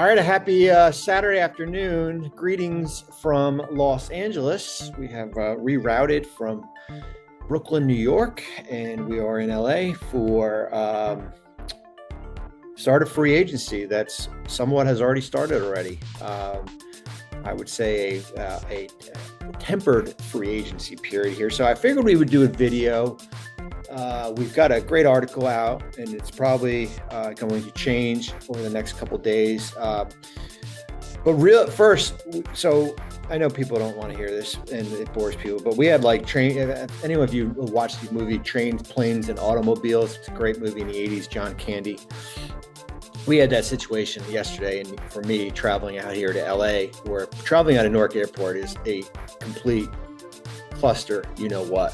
All right, a happy Saturday afternoon. Greetings from Los Angeles. We have rerouted from Brooklyn, New York, and we are in LA for start of free agency. That's somewhat has already started already. I would say a tempered free agency period here. So I figured we would do a video. We've got a great article out, and it's probably going to change over the next couple of days. But first, so I know people don't want to hear this, and it bores people, but we had anyone of you who watched the movie Trains, Planes, and Automobiles? It's a great movie in the 80s, John Candy. We had that situation yesterday, and for me, traveling out here to LA, where traveling out of Newark Airport is a complete cluster, you know what.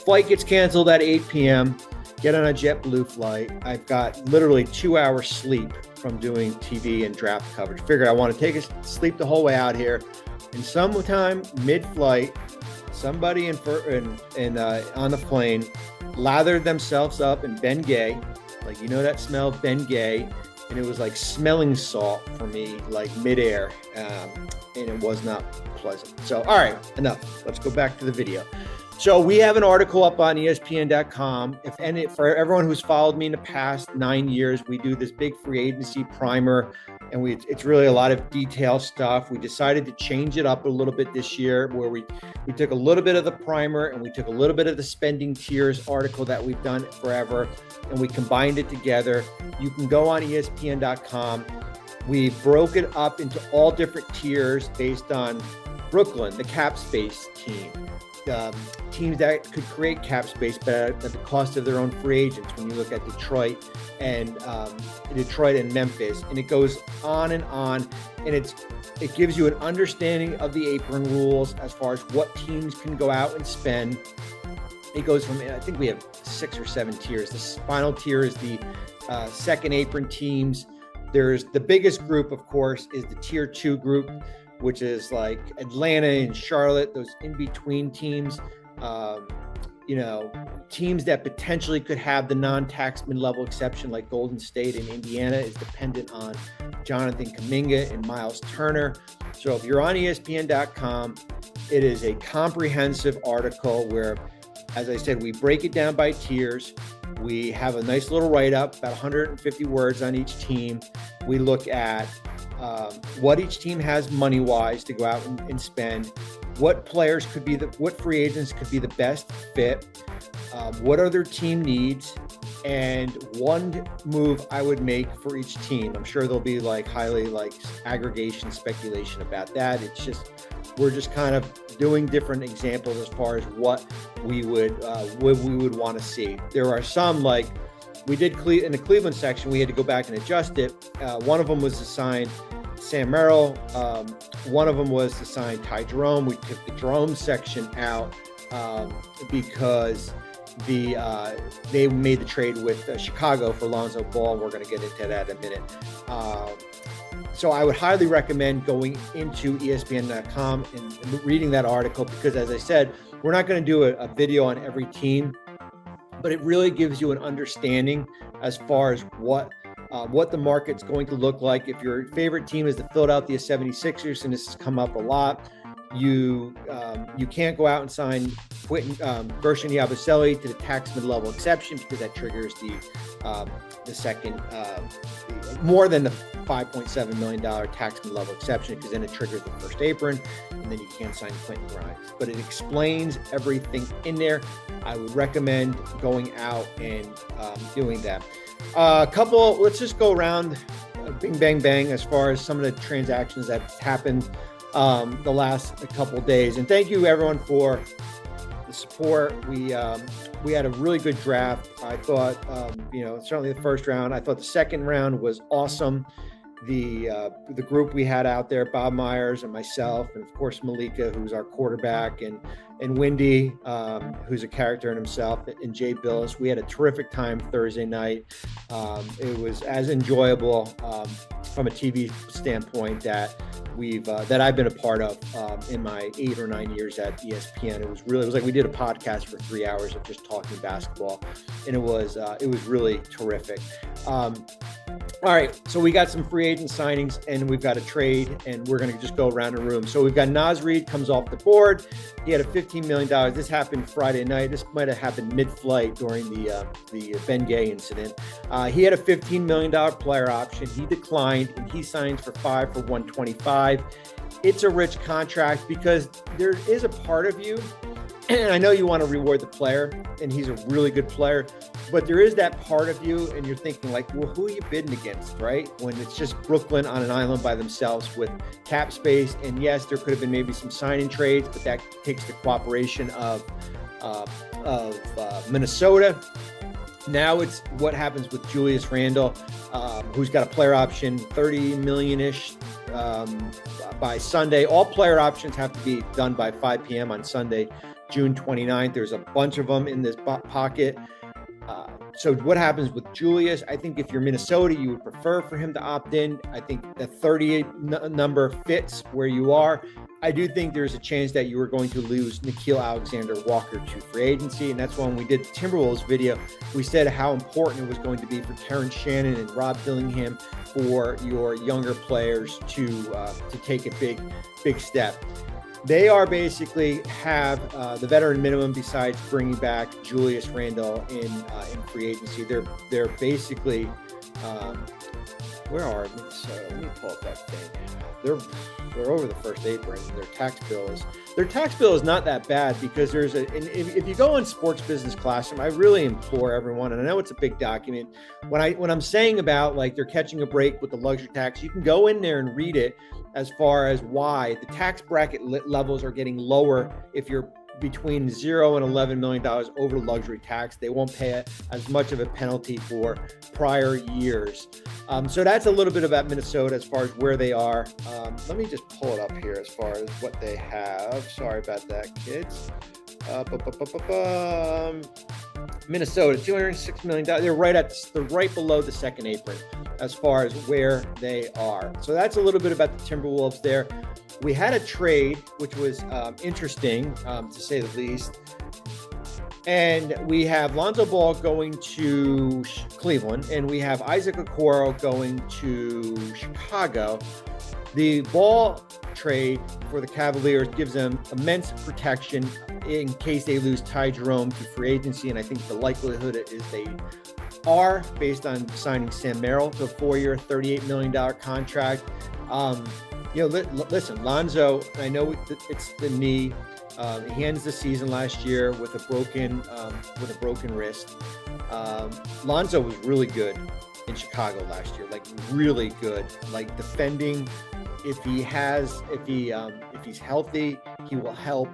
Flight gets canceled at 8 p.m., get on a JetBlue flight. I've got literally 2 hours sleep from doing TV and draft coverage. Figured I want to take a sleep the whole way out here. And sometime mid-flight, somebody on the plane lathered themselves up in Bengay, like, you know that smell of Bengay, and it was like smelling salt for me, like midair, and it was not pleasant. So, all right, enough. Let's go back to the video. So we have an article up on ESPN.com. For everyone who's followed me in the past 9 years, we do this big free agency primer, and it's really a lot of detailed stuff. We decided to change it up a little bit this year, where we took a little bit of the primer and we took a little bit of the spending tiers article that we've done forever, and we combined it together. You can go on ESPN.com. We broke it up into all different tiers based on Brooklyn, the cap space team. Teams that could create cap space, but at the cost of their own free agents. When you look at Detroit and Memphis, and it goes on, and it gives you an understanding of the apron rules as far as what teams can go out and spend. It goes from, I think we have 6 or 7 tiers. The final tier is the second apron teams. There's the biggest group, of course, is the tier 2 group, which is like Atlanta and Charlotte, those in-between teams, teams that potentially could have the non-tax mid-level exception, like Golden State and Indiana is dependent on Jonathan Kuminga and Miles Turner. So if you're on ESPN.com, it is a comprehensive article where, as I said, we break it down by tiers. We have a nice little write-up, about 150 words on each team. We look at what each team has money-wise to go out and spend, what players what free agents could be the best fit, what are their team needs, and one move I would make for each team. I'm sure there'll be highly aggregation speculation about that. We're just kind of doing different examples as far as what we would want to see. There are some, like we did in the Cleveland section, we had to go back and adjust it. One of them was assigned Sam Merrill. One of them was assigned Ty Jerome. We took the Jerome section out because they made the trade with Chicago for Lonzo Ball. We're going to get into that in a minute. So I would highly recommend going into ESPN.com and reading that article, because, as I said, we're not going to do a video on every team, but it really gives you an understanding as far as what the market's going to look like. If your favorite team is the Philadelphia 76ers, and this has come up a lot, you can't go out and sign Gershon Yabusele to the tax mid-level exception, because that triggers the second more than the $5.7 million tax mid-level exception, because then it triggers the first apron, and then you can't sign Quentin Grimes. But it explains everything in there. I would recommend going out and doing that. Let's just go around bing, bang, bang as far as some of the transactions that happened the last couple of days. And thank you, everyone, for the support. We had a really good draft. I thought, certainly the first round. I thought the second round was awesome. The group we had out there, Bob Myers and myself, and of course Malika, who's our quarterback, and Wendy, who's a character in himself, and Jay Billis. We had a terrific time Thursday night. It was as enjoyable from a TV standpoint that I've been a part of in my 8 or 9 years at ESPN. It was like we did a podcast for 3 hours of just talking basketball, and it was really terrific. All right, so we got some free agent signings and we've got a trade, and we're going to just go around the room. So we've got Naz Reid comes off the board. He had a $15 million. This happened Friday night. This might have happened mid-flight during the Ben Gay incident. He had a $15 million player option. He declined, and he signs for 5 for 125. It's a rich contract because there is a part of you, and I know you want to reward the player, and he's a really good player, but there is that part of you, and you're thinking like, well, who are you bidding against, right? When it's just Brooklyn on an island by themselves with cap space. And yes, there could have been maybe some signing trades, but that takes the cooperation of Minnesota. Now it's what happens with Julius Randle, who's got a player option, 30 million-ish by Sunday. All player options have to be done by 5 p.m. on Sunday, June 29th. There's a bunch of them in this pocket. So what happens with Julius? I think if you're Minnesota, you would prefer for him to opt in. I think the 38 number fits where you are. I do think there's a chance that you are going to lose Nickeil Alexander-Walker to free agency. And that's when we did the Timberwolves video, we said how important it was going to be for Terrence Shannon and Rob Dillingham for your younger players to take a big step. They are basically have the veteran minimum besides bringing back Julius Randle in free agency. They're basically where are they? So let me pull up that thing. They're over the first apron. Their tax bill is not that bad because if you go on Sports Business Classroom, I really implore everyone, and I know it's a big document. When I'm saying about like they're catching a break with the luxury tax, you can go in there and read it as far as why the tax bracket levels are getting lower if you're between $0 and $11 million over luxury tax. They won't pay as much of a penalty for prior years. So that's a little bit about Minnesota as far as where they are. Let me just pull it up here as far as what they have. Sorry about that, kids. Minnesota, $206 million. They're right below the second apron as far as where they are. So that's a little bit about the Timberwolves there. We had a trade, which was interesting, to say the least. And we have Lonzo Ball going to Cleveland, and we have Isaac Okoro going to Chicago. The Ball trade for the Cavaliers gives them immense protection in case they lose Ty Jerome to free agency, and I think the likelihood is they are, based on signing Sam Merrill to a 4-year, $38 million contract. Listen, Lonzo, I know it's the knee. He ends the season last year with a broken wrist. Lonzo was really good in Chicago last year, like really good, like defending. If he's healthy, he will help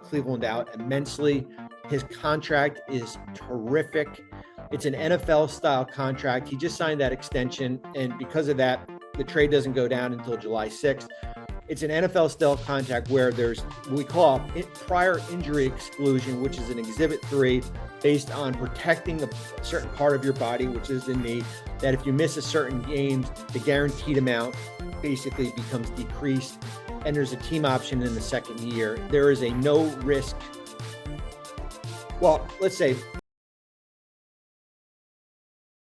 Cleveland out immensely. His contract is terrific. It's an NFL style contract. He just signed that extension, and because of that, the trade doesn't go down until July 6th. It's an NFL style contract where there's what we call prior injury exclusion, which is an Exhibit 3 based on protecting a certain part of your body, which is the knee, that if you miss a certain games, the guaranteed amount basically becomes decreased, and there's a team option in the second year. There is a no risk. Well, let's say